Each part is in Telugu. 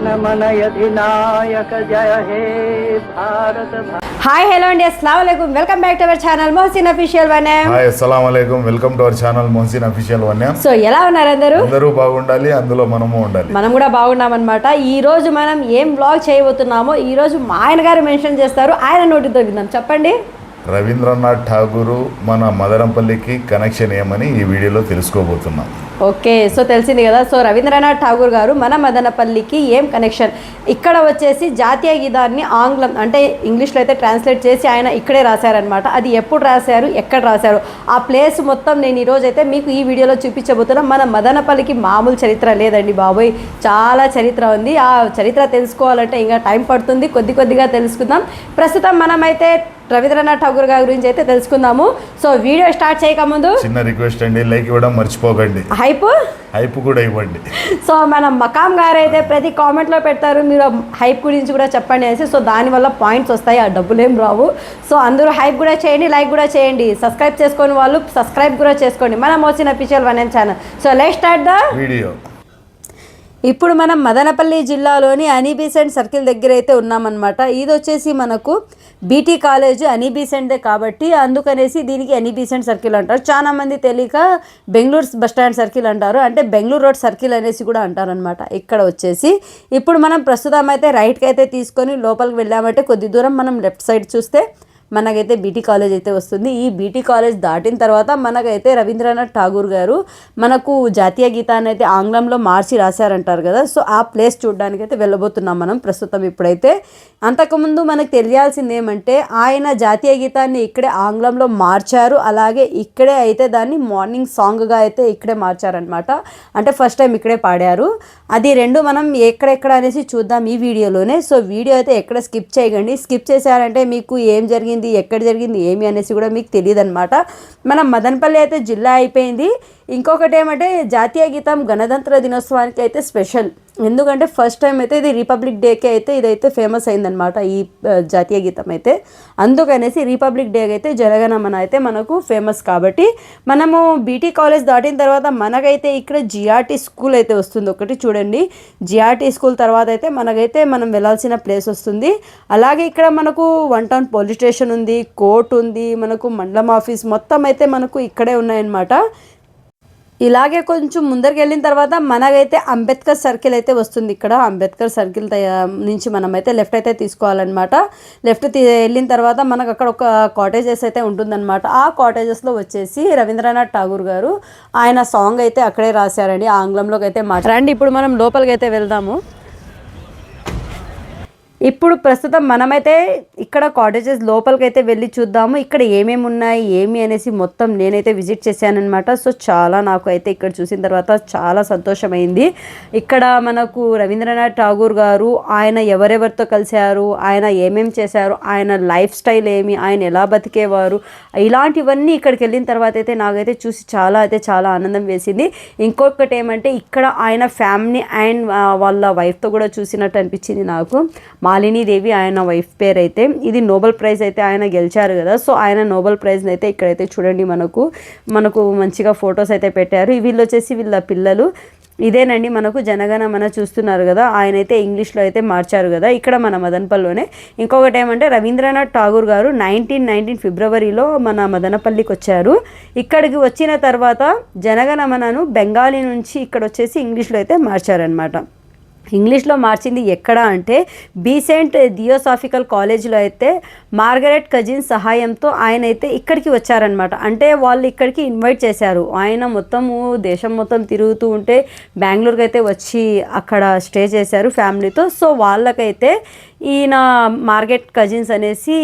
जनमनयधिनायक जय हे भारत। హాయ్ హలో అండి, అస్సలాము అలైకుం. Welcome back to our channel Mohsin official వన్యం. హాయ్ అస్సలాము అలైకుం, welcome to our channel Mohsin official వన్యం. సో ఎలా ఉన్నారు అందరూ? అందరూ బాగుండాలి, అందులో మనము ఉండాలి. మనం కూడా బాగున్నాం అనమాట. ఈ రోజు మనం ఏం బ్లాగ్ చేయబోతున్నామో ఈ రోజు మా ఆయన గారు మెన్షన్ చేస్తారు. ఆయన నోటితో విందాం. చెప్పండి. రవీంద్రనాథ్ ఠాగూర్ మన మదనపల్లికి కనెక్షన్ ఏమని ఈ వీడియోలో తెలుసుకోబోతున్నాం. ఓకే, సో తెలిసింది కదా. సో రవీంద్రనాథ్ ఠాగూర్ గారు మన మదనపల్లికి ఏం కనెక్షన్, ఇక్కడ వచ్చేసి జాతీయ గీతాన్ని ఆంగ్లం అంటే ఇంగ్లీష్లో అయితే ట్రాన్స్లేట్ చేసి ఆయన ఇక్కడే రాశారనమాట. అది ఎప్పుడు రాశారు, ఎక్కడ రాశారు, ఆ ప్లేస్ మొత్తం నేను ఈరోజు అయితే మీకు ఈ వీడియోలో చూపించబోతున్నా. మన మదనపల్లికి మామూలు చరిత్ర లేదండి బాబోయ్, చాలా చరిత్ర ఉంది. ఆ చరిత్ర తెలుసుకోవాలంటే ఇంకా టైం పడుతుంది, కొద్దిగా తెలుసుకుందాం. ప్రస్తుతం మనమైతే రవీంద్రనాథ్ ఠాగూర్ గారి గురించి అయితే తెలుసుకుందాము. సో వీడియో స్టార్ట్ చేయకముందు చిన్న రిక్వెస్ట్ అండి, లైక్ ఇవ్వడం మర్చిపోకండి, హైప్ కూడా ఇవ్వండి. సో మన మకాం గారు అయితే ప్రతి కామెంట్లో పెడతారు, మీరు హైప్ గురించి కూడా చెప్పండి అనేసి. సో దానివల్ల పాయింట్స్ వస్తాయి, ఆ డబ్బులు ఏం రావు. సో అందరూ హైప్ కూడా చేయండి, లైక్ కూడా చేయండి. సబ్స్క్రైబ్ చేసుకొని వాళ్ళు సబ్స్క్రైబ్ కూడా చేసుకోండి మన మొహసిన్ అఫీషియల్ వన్యం channel. So let's start the video. ఇప్పుడు మనం మదనపల్లి జిల్లాలోని అనీబీసెంట్ సర్కిల్ దగ్గర అయితే ఉన్నామన్నమాట. ఇది వచ్చేసి మనకు బీటీ కాలేజ్ అనీబీసెంట్దే కాబట్టి అందుకనేసి దీనికి అనీబీసెంట్ సర్కిల్ అంటారు. చాలా మంది తెలియక బెంగళూరు బస్ స్టాండ్ సర్కిల్ అంటారు, అంటే బెంగళూరు రోడ్ సర్కిల్ అనేసి కూడా అంటారు అనమాట. ఇక్కడ వచ్చేసి ఇప్పుడు మనం ప్రస్తుతం అయితే రైట్కి అయితే తీసుకొని లోపలికి వెళ్ళామంటే కొద్ది దూరం మనం లెఫ్ట్ సైడ్ చూస్తే మనకైతే బీటీ కాలేజ్ అయితే వస్తుంది. ఈ బీటీ కాలేజ్ దాటిన తర్వాత మనకైతే రవీంద్రనాథ్ ఠాగూర్ గారు మనకు జాతీయ గీతాన్ని అయితే ఆంగ్లంలో మార్చి రాశారంటారు కదా. సో ఆ ప్లేస్ చూడడానికి అయితే వెళ్ళబోతున్నాం మనం ప్రస్తుతం. ఇప్పుడైతే అంతకుముందు మనకు తెలియాల్సింది ఏమంటే ఆయన జాతీయ గీతాన్ని ఇక్కడే ఆంగ్లంలో మార్చారు, అలాగే ఇక్కడే అయితే దాన్ని మార్నింగ్ సాంగ్గా అయితే ఇక్కడే మార్చారనమాట. అంటే ఫస్ట్ టైం ఇక్కడే పాడారు. అది రెండు మనం ఎక్కడెక్కడ అనేసి చూద్దాం ఈ వీడియోలోనే. సో వీడియో అయితే ఎక్కడ స్కిప్ చేయకండి. స్కిప్ చేశారంటే మీకు ఏం జరిగింది, ఎక్కడ జరిగింది, ఏమి అనేసి కూడా మీకు తెలియదు అనమాట. మనం మదనపల్లి అయితే జిల్లా అయిపోయింది. ఇంకొకటి ఏమంటే జాతీయ గీతం గణతంత్ర దినోత్సవానికి అయితే స్పెషల్, ఎందుకంటే ఫస్ట్ టైం అయితే ఇది రిపబ్లిక్ డేకి అయితే ఇదైతే ఫేమస్ అయిందనమాట ఈ జాతీయ గీతం అయితే. అందుకనేసి రిపబ్లిక్ డే అయితే జనగణమన అయితే మనకు ఫేమస్. కాబట్టి మనము బీటీ కాలేజ్ దాటిన తర్వాత మనకైతే ఇక్కడ జిఆర్టీ స్కూల్ అయితే వస్తుంది. ఒకటి చూడండి, జిఆర్టీ స్కూల్ తర్వాత అయితే మనకైతే మనం వెళ్ళాల్సిన ప్లేస్ వస్తుంది. అలాగే ఇక్కడ మనకు 1 టౌన్ పోలీస్ స్టేషన్ ఉంది, కోర్టు ఉంది, మనకు మండలం ఆఫీస్ మొత్తం అయితే మనకు ఇక్కడే ఉన్నాయన్నమాట. ఇలాగే కొంచెం ముందరికి వెళ్ళిన తర్వాత మనకైతే అంబేద్కర్ సర్కిల్ అయితే వస్తుంది. ఇక్కడ అంబేద్కర్ సర్కిల్ నుంచి మనమైతే లెఫ్ట్ అయితే తీసుకోవాలన్నమాట. లెఫ్ట్ వెళ్ళిన తర్వాత మనకు అక్కడ ఒక కాటేజెస్ అయితే ఉంటుందన్నమాట. ఆ కాటేజెస్లో వచ్చేసి రవీంద్రనాథ్ ఠాగూర్ గారు ఆయన సాంగ్ అయితే అక్కడే రాశారండి, ఆంగ్లంలోకి అయితే మాట్లాడండి. ఇప్పుడు మనం లోపలికి అయితే వెళ్దాము. ఇప్పుడు ప్రస్తుతం మనమైతే ఇక్కడ కాటేజెస్ లోపలికి అయితే వెళ్ళి చూద్దాము. ఇక్కడ ఏమేమి ఉన్నాయి ఏమి అనేసి మొత్తం నేనైతే విజిట్ చేశానమాట. సో చాలా నాకు అయితే ఇక్కడ చూసిన తర్వాత చాలా సంతోషమైంది. ఇక్కడ మనకు రవీంద్రనాథ్ ఠాగూర్ గారు ఆయన ఎవరెవరితో కలిశారు, ఆయన ఏమేమి చేశారు, ఆయన లైఫ్ స్టైల్ ఏమి, ఆయన ఎలా బతికేవారు, ఇలాంటివన్నీ ఇక్కడికి వెళ్ళిన తర్వాత అయితే నాకైతే చూసి చాలా ఆనందం వేసింది. ఇంకొకటి ఏమంటే ఇక్కడ ఆయన ఫ్యామిలీ అండ్ వాళ్ళ వైఫ్తో కూడా చూసినట్టు అనిపించింది నాకు. మాలినీదేవి ఆయన వైఫ్ పేరు అయితే. ఇది నోబెల్ ప్రైజ్ అయితే ఆయన గెలిచారు కదా. సో ఆయన నోబెల్ ప్రైజ్ని అయితే ఇక్కడైతే చూడండి మనకు మంచిగా ఫొటోస్ అయితే పెట్టారు. వీళ్ళు వచ్చేసి వీళ్ళ పిల్లలు. ఇదేనండి మనకు జనగణమన చూస్తున్నారు కదా, ఆయన అయితే ఇంగ్లీష్లో అయితే మార్చారు కదా ఇక్కడ మన మదనపల్లిలోనే. ఇంకొకటి ఏమంటే రవీంద్రనాథ్ ఠాగూర్ గారు 1919 ఫిబ్రవరిలో మన మదనపల్లికి వచ్చారు. ఇక్కడికి వచ్చిన తర్వాత జనగణమనను బెంగాలీ నుంచి ఇక్కడ వచ్చేసి ఇంగ్లీష్లో అయితే మార్చారనమాట. ఇంగ్లీష్లో మార్చింది ఎక్కడ అంటే బీసెంట్ థియోసాఫికల్ కాలేజ్లో అయితే మార్గరెట్ కజిన్ సహాయంతో ఆయన అయితే ఇక్కడికి వచ్చారనమాట. అంటే వాళ్ళు ఇక్కడికి ఇన్వైట్ చేశారు. ఆయన మొత్తము దేశం మొత్తం తిరుగుతూ ఉంటే బెంగళూరుకి అయితే వచ్చి అక్కడ స్టే చేశారు ఫ్యామిలీతో. సో వాళ్ళకైతే ఈయన మార్గరెట్ కజిన్స్ అనేసి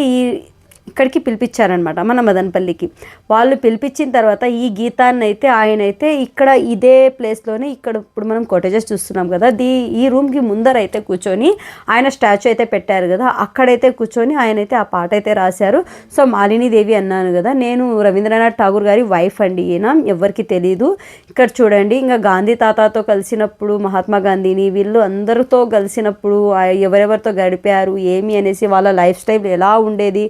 ఇక్కడికి పిలిపించారనమాట మన మదనపల్లికి. వాళ్ళు పిలిపించిన తర్వాత ఈ గీతాన్ని అయితే ఆయన అయితే ఇక్కడ ఇదే ప్లేస్లోనే ఇక్కడ ఇప్పుడు మనం కాటేజెస్ చూస్తున్నాం కదా, ఈ రూమ్కి ముందర అయితే కూర్చొని ఆయన స్టాచ్యూ అయితే పెట్టారు కదా, అక్కడైతే కూర్చొని ఆయన అయితే ఆ పాట అయితే రాశారు. సో మాలినీదేవి అన్నాను కదా, నేను రవీంద్రనాథ్ ఠాగూర్ గారి వైఫ్ అండి. ఈయన ఎవరికి తెలీదు. ఇక్కడ చూడండి, ఇంకా గాంధీ తాతతో కలిసినప్పుడు, మహాత్మా గాంధీని వీళ్ళు అందరితో కలిసినప్పుడు ఎవరెవరితో గడిపారు ఏమి అనేసి వాళ్ళ లైఫ్ స్టైల్ ఎలా ఉండేది,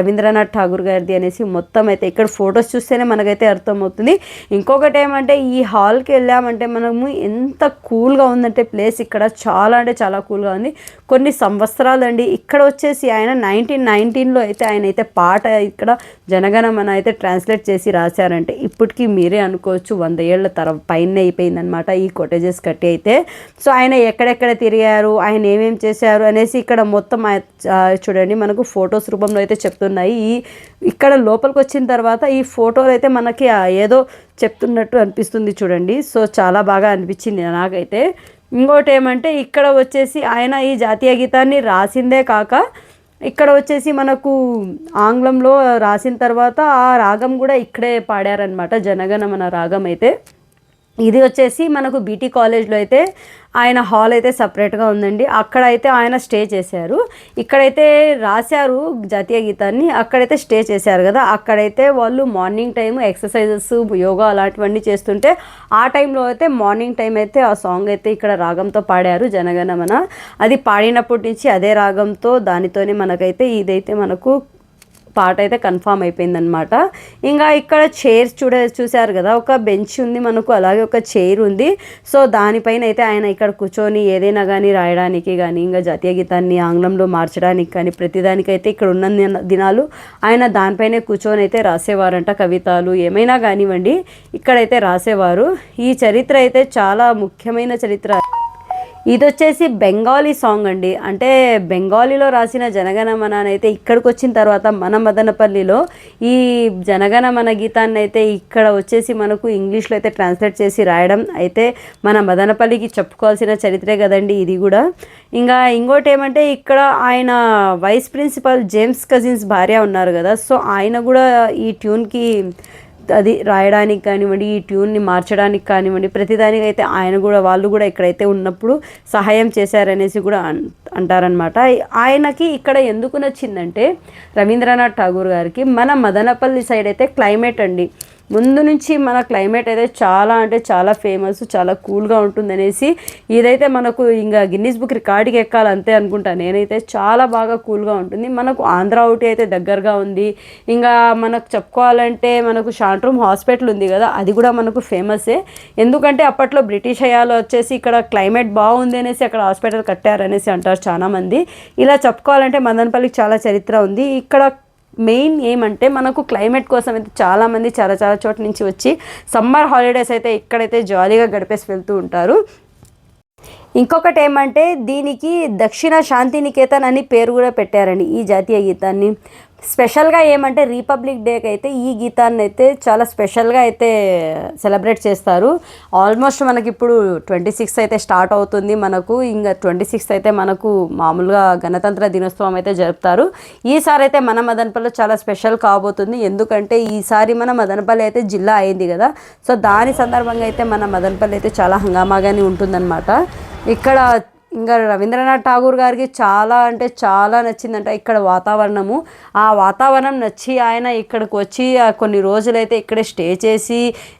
రవీంద్రనాథ్ ఠాగూర్ గారిది అనేసి మొత్తం అయితే ఇక్కడ ఫొటోస్ చూస్తేనే మనకైతే అర్థమవుతుంది. ఇంకొకటి ఏమంటే ఈ హాల్కి వెళ్ళామంటే మనము ఎంత కూల్గా ఉందంటే ప్లేస్ ఇక్కడ చాలా అంటే చాలా కూల్గా ఉంది. కొన్ని సంవత్సరాలు అండి ఇక్కడ వచ్చేసి ఆయన 1919లో అయితే ఆయన అయితే పాట ఇక్కడ జనగణమన అయితే ట్రాన్స్లేట్ చేసి రాశారంటే ఇప్పటికీ మీరే అనుకోవచ్చు 100 ఏళ్ల పైన అయిపోయిందనమాట ఈ కొటేజెస్ కట్టి అయితే. సో ఆయన ఎక్కడెక్కడ తిరిగారు, ఆయన ఏమేమి చేశారు అనేసి ఇక్కడ మొత్తం చూడండి మనకు ఫొటోస్ రూపంలో అయితే చెప్తున్నాయి. ఇక్కడ లోపలికి వచ్చిన తర్వాత ఈ ఫోటోలు అయితే మనకి ఏదో చెప్తున్నట్టు అనిపిస్తుంది చూడండి. సో చాలా బాగా అనిపించింది నాకైతే. ఇంకోటి ఏమంటే ఇక్కడ వచ్చేసి ఆయన ఈ జాతీయ గీతాన్ని రాసిందే కాక ఇక్కడ వచ్చేసి మనకు ఆంగ్లంలో రాసిన తర్వాత ఆ రాగం కూడా ఇక్కడే పాడారనమాట, జనగణమన రాగం అయితే. ఇది వచ్చేసి మనకు బీటీ కాలేజ్లో అయితే ఆయన హాల్ అయితే సపరేట్గా ఉందండి. అక్కడైతే ఆయన స్టే చేశారు. ఇక్కడైతే రాశారు జాతీయ గీతాన్ని, అక్కడైతే స్టే చేశారు కదా. అక్కడైతే వాళ్ళు మార్నింగ్ టైం ఎక్సర్సైజెస్, యోగా అలాంటివన్నీ చేస్తుంటే ఆ టైంలో అయితే మార్నింగ్ టైం అయితే ఆ సాంగ్ అయితే ఇక్కడ రాగంతో పాడారు జనగణమన. అది పాడినప్పటి నుంచి అదే రాగంతో దానితోనే మనకైతే ఇదైతే మనకు పాట అయితే కన్ఫామ్ అయిపోయిందనమాట. ఇంకా ఇక్కడ చైర్స్ చూశారు కదా, ఒక బెంచ్ ఉంది మనకు, అలాగే ఒక చైర్ ఉంది. సో దానిపైన అయితే ఆయన ఇక్కడ కూర్చొని ఏదైనా కానీ రాయడానికి కానీ ఇంకా జాతీయ గీతాన్ని ఆంగ్లంలో మార్చడానికి కానీ ప్రతిదానికైతే ఇక్కడ ఉన్న దినాలు ఆయన దానిపైనే కూర్చొని అయితే రాసేవారంట. కవితలు ఏమైనా కానివ్వండి ఇక్కడైతే రాసేవారు. ఈ చరిత్ర అయితే చాలా ముఖ్యమైన చరిత్ర. ఇది వచ్చేసి బెంగాలీ సాంగ్ అండి. అంటే బెంగాలీలో రాసిన జనగణమన అయితే ఇక్కడికి వచ్చిన తర్వాత మన మదనపల్లిలో ఈ జనగణమన గీతాన్ని అయితే ఇక్కడ వచ్చేసి మనకు ఇంగ్లీష్లో అయితే ట్రాన్స్లేట్ చేసి రాయడం అయితే మన మదనపల్లికి చెప్పుకోవాల్సిన చరిత్రే కదండి ఇది కూడా. ఇంకా ఇంకోటి ఏమంటే ఇక్కడ ఆయన వైస్ ప్రిన్సిపల్ జేమ్స్ కజిన్స్ భార్య ఉన్నారు కదా, సో ఆయన కూడా ఈ ట్యూన్కి అది రాయడానికి కానివ్వండి, ఈ ట్యూన్ని మార్చడానికి కానివ్వండి, ప్రతిదానికి అయితే వాళ్ళు కూడా ఇక్కడైతే ఉన్నప్పుడు సహాయం చేశారనేసి కూడా అంటారనమాట. ఆయనకి ఇక్కడ ఎందుకు నచ్చిందంటే రవీంద్రనాథ్ ఠాగూర్ గారికి మన మదనపల్లి సైడ్ అయితే క్లైమేట్ అండి, ముందు నుంచి మన క్లైమేట్ అయితే చాలా అంటే చాలా ఫేమస్, చాలా కూల్గా ఉంటుంది అనేసి ఇదైతే మనకు ఇంకా గిన్నీస్ బుక్ రికార్డుకి ఎక్కాలి అంతే అనుకుంటా నేనైతే. చాలా బాగా కూల్గా ఉంటుంది. మనకు ఆంధ్ర ఔటీ అయితే దగ్గరగా ఉంది. ఇంకా మనకు చెప్పుకోవాలంటే మనకు షాంట్రూమ్ హాస్పిటల్ ఉంది కదా, అది కూడా మనకు ఫేమసే. ఎందుకంటే అప్పట్లో బ్రిటిష్ హయాలో వచ్చేసి ఇక్కడ క్లైమేట్ బాగుంది అనేసి అక్కడ హాస్పిటల్ కట్టారనేసి అంటారు చాలామంది. ఇలా చెప్పుకోవాలంటే మదనపల్లికి చాలా చరిత్ర ఉంది. ఇక్కడ మెయిన్ ఏమంటే మనకు క్లైమేట్ కోసం అయితే చాలామంది చాలా చాలా చోట్ల నుంచి వచ్చి సమ్మర్ హాలిడేస్ అయితే ఇక్కడైతే జాలీగా గడిపేసి వెళ్తూ ఉంటారు. ఇంకొకటి ఏమంటే దీనికి దక్షిణ శాంతినికేతన్ అని పేరు కూడా పెట్టారండి ఈ జాతీయ గీతాన్ని. స్పెషల్గా ఏమంటే రిపబ్లిక్ డేకి అయితే ఈ గీతాన్ని అయితే చాలా స్పెషల్గా అయితే సెలబ్రేట్ చేస్తారు. ఆల్మోస్ట్ మనకి ఇప్పుడు 26 అయితే స్టార్ట్ అవుతుంది మనకు. ఇంకా 26 అయితే మనకు మామూలుగా గణతంత్ర దినోత్సవం అయితే జరుపుతారు. ఈసారి అయితే మన మదనపల్లి చాలా స్పెషల్ కాబోతుంది. ఎందుకంటే ఈసారి మన మదనపల్లి అయితే జిల్లా అయింది కదా, సో దాని సందర్భంగా అయితే మన మదనపల్లి అయితే చాలా హంగామాగానే ఉంటుందన్నమాట. ఇక్కడ ఇంకా రవీంద్రనాథ్ ఠాగూర్ గారికి చాలా అంటే చాలా నచ్చిందంట ఇక్కడ వాతావరణము. ఆ వాతావరణం నచ్చి ఆయన ఇక్కడికి వచ్చి కొన్ని రోజులైతే ఇక్కడే స్టే చేసి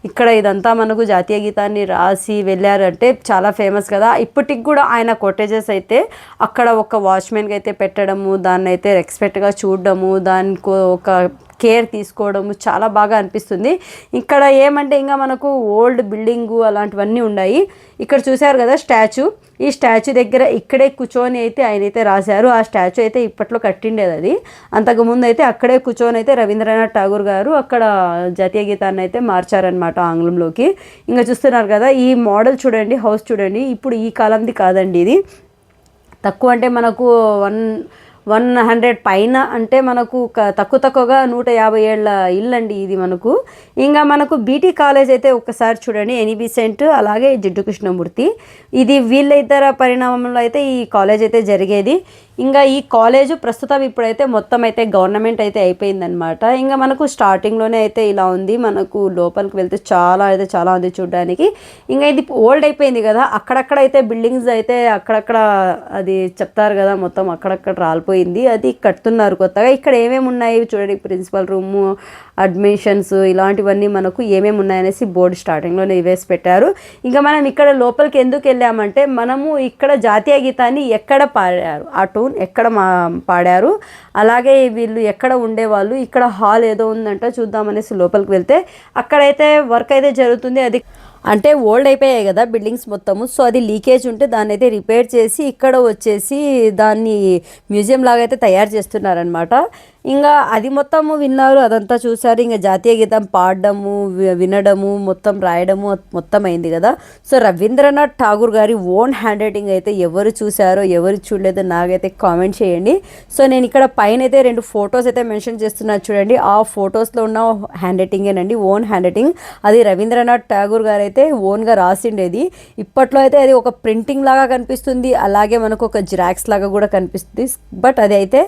ఇక్కడ ఇదంతా మనకు జాతీయ గీతాన్ని రాసి వెళ్ళారంటే చాలా ఫేమస్ కదా. ఇప్పటికి కూడా ఆయన కొటేజెస్ అయితే అక్కడ ఒక వాచ్మెన్కి అయితే పెట్టడము, దాన్ని అయితే రెస్పెక్ట్గా చూడడము, దానికి ఒక కేర్ తీసుకోవడము చాలా బాగా అనిపిస్తుంది. ఇక్కడ ఏమంటే ఇంకా మనకు ఓల్డ్ బిల్డింగు అలాంటివన్నీ ఉన్నాయి. ఇక్కడ చూశారు కదా స్టాచ్యూ, ఈ స్టాచ్యూ దగ్గర ఇక్కడే కూర్చొని అయితే ఆయన అయితే రాశారు. ఆ స్టాచ్యూ అయితే ఇప్పట్లో కట్టిండేది, అది అంతకుముందు అయితే అక్కడే కూర్చొని అయితే రవీంద్రనాథ్ ఠాగూర్ గారు అక్కడ జాతీయ గీతాన్ని అయితే మార్చారనమాట ఆంగ్లంలోకి. ఇంకా చూస్తున్నారు కదా ఈ మోడల్ చూడండి, హౌస్ చూడండి, ఇప్పుడు ఈ కాలంది కాదండి, ఇది తక్కువ అంటే మనకు 100 పైన అంటే మనకు తక్కువగా 150 ఏళ్ళ ఇల్లు అండి ఇది మనకు. ఇంకా మనకు బీటీ కాలేజ్ అయితే ఒకసారి చూడండి, ఎనీ బీసెంట్ అలాగే జిడ్డు కృష్ణమూర్తి, ఇది వీళ్ళిద్దర పరిణామంలో అయితే ఈ కాలేజ్ అయితే జరిగేది. ఇంకా ఈ కాలేజు ప్రస్తుతం ఇప్పుడైతే మొత్తం అయితే గవర్నమెంట్ అయితే అయిపోయిందనమాట. ఇంకా మనకు స్టార్టింగ్లోనే అయితే ఇలా ఉంది, మనకు లోపలికి వెళ్తే చాలా ఉంది చూడడానికి. ఇంకా ఇది ఓల్డ్ అయిపోయింది కదా, అక్కడక్కడ అయితే బిల్డింగ్స్ అయితే అక్కడక్కడ అది చెప్తారు కదా మొత్తం అక్కడక్కడ రాలిపోయి పడిపోయింది, అది కడుతున్నారు కొత్తగా. ఇక్కడ ఏమేమి ఉన్నాయి చూడండి, ప్రిన్సిపల్ రూము, అడ్మిషన్స్, ఇలాంటివన్నీ మనకు ఏమేమి ఉన్నాయనేసి బోర్డు స్టార్టింగ్లోనే వేసి పెట్టారు. ఇంకా మనం ఇక్కడ లోపలికి ఎందుకు వెళ్ళామంటే, మనము ఇక్కడ జాతీయ గీతాన్ని ఎక్కడ పాడారు, ఆ టూన్ ఎక్కడ పాడారు, అలాగే వీళ్ళు ఎక్కడ ఉండేవాళ్ళు, ఇక్కడ హాల్ ఏదో ఉందంట చూద్దామనేసి లోపలికి వెళ్తే అక్కడైతే వర్క్ అయితే జరుగుతుంది. అది అంటే ఓల్డ్ అయిపోయాయి కదా బిల్డింగ్స్ మొత్తము, సో అది లీకేజ్ ఉంటే దాన్ని అయితే రిపేర్ చేసి ఇక్కడ వచ్చేసి దాన్ని మ్యూజియం లాగా అయితే తయారు చేస్తున్నారనమాట. ఇంకా అది మొత్తము విన్నారు, అదంతా చూసారు. ఇంకా జాతీయ గీతం పాడడము, వినడము, మొత్తం రాయడము మొత్తం అయింది కదా. సో రవీంద్రనాథ్ ఠాగూర్ గారి ఓన్ హ్యాండ్ రైటింగ్ అయితే ఎవరు చూసారో ఎవరు చూడలేదో నాకైతే కామెంట్ చేయండి. సో నేను ఇక్కడ పైన అయితే 2 ఫొటోస్ అయితే మెన్షన్ చేస్తున్నాను చూడండి, ఆ ఫొటోస్లో ఉన్న హ్యాండ్ రైటింగేనండి, ఓన్ హ్యాండ్ రైటింగ్. అది రవీంద్రనాథ్ ఠాగూర్ గారు అయితే ఓన్గా రాసిండేది. ఇప్పట్లో అయితే అది ఒక ప్రింటింగ్ లాగా కనిపిస్తుంది, అలాగే మనకు ఒక జిరాక్స్ లాగా కూడా కనిపిస్తుంది. బట్ అది అయితే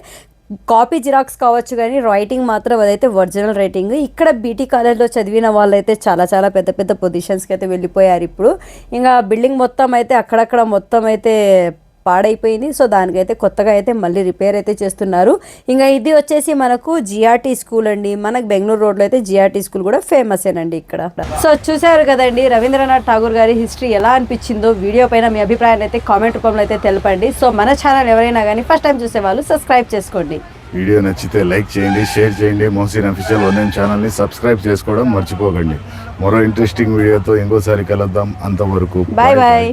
కాపీ జిరాక్స్ కావచ్చు కానీ రైటింగ్ మాత్రం అదైతే ఒరిజినల్ రైటింగ్. ఇక్కడ బీటీ కాలేజ్లో చదివిన వాళ్ళైతే చాలా చాలా పెద్ద పెద్ద పొజిషన్స్కి అయితే వెళ్ళిపోయారు ఇప్పుడు. ఇంకా బిల్డింగ్ మొత్తం అయితే అక్కడక్కడ మొత్తం అయితే పాడైపోయింది. సో దానికైతే కొత్తగా అయితే మళ్ళీ రిపేర్ అయితే చేస్తున్నారు. ఇంకా ఇది వచ్చేసి మనకు జిఆర్టీ స్కూల్ అండి. మనకు బెంగళూరు రోడ్లో అయితే జిఆర్టీ స్కూల్ కూడా ఫేమస్ ఏనండి ఇక్కడ. సో చూసారు కదండి రవీంద్రనాథ్ ఠాగూర్ గారి హిస్టరీ ఎలా అనిపించిందో. వీడియో పైన మీ అభిప్రాయాన్ని అయితే కామెంట్ రూపంలో అయితే తెలపండి. సో మన ఛానల్ ఎవరైనా కానీ ఫస్ట్ టైం చూసే వాళ్ళు సబ్స్క్రైబ్ చేసుకోండి. వీడియో నచ్చితే లైక్ చేయండి, షేర్ చేయండి. మోహసిన్ అఫీషియల్ ఆన్లైన్ ఛానల్ని సబ్స్క్రైబ్ చేసుకోవడం మర్చిపోకండి. మరో ఇంట్రెస్టింగ్ వీడియోతో ఇంకోసారి కలుద్దాం. అంతవరకు బాయ్ బాయ్.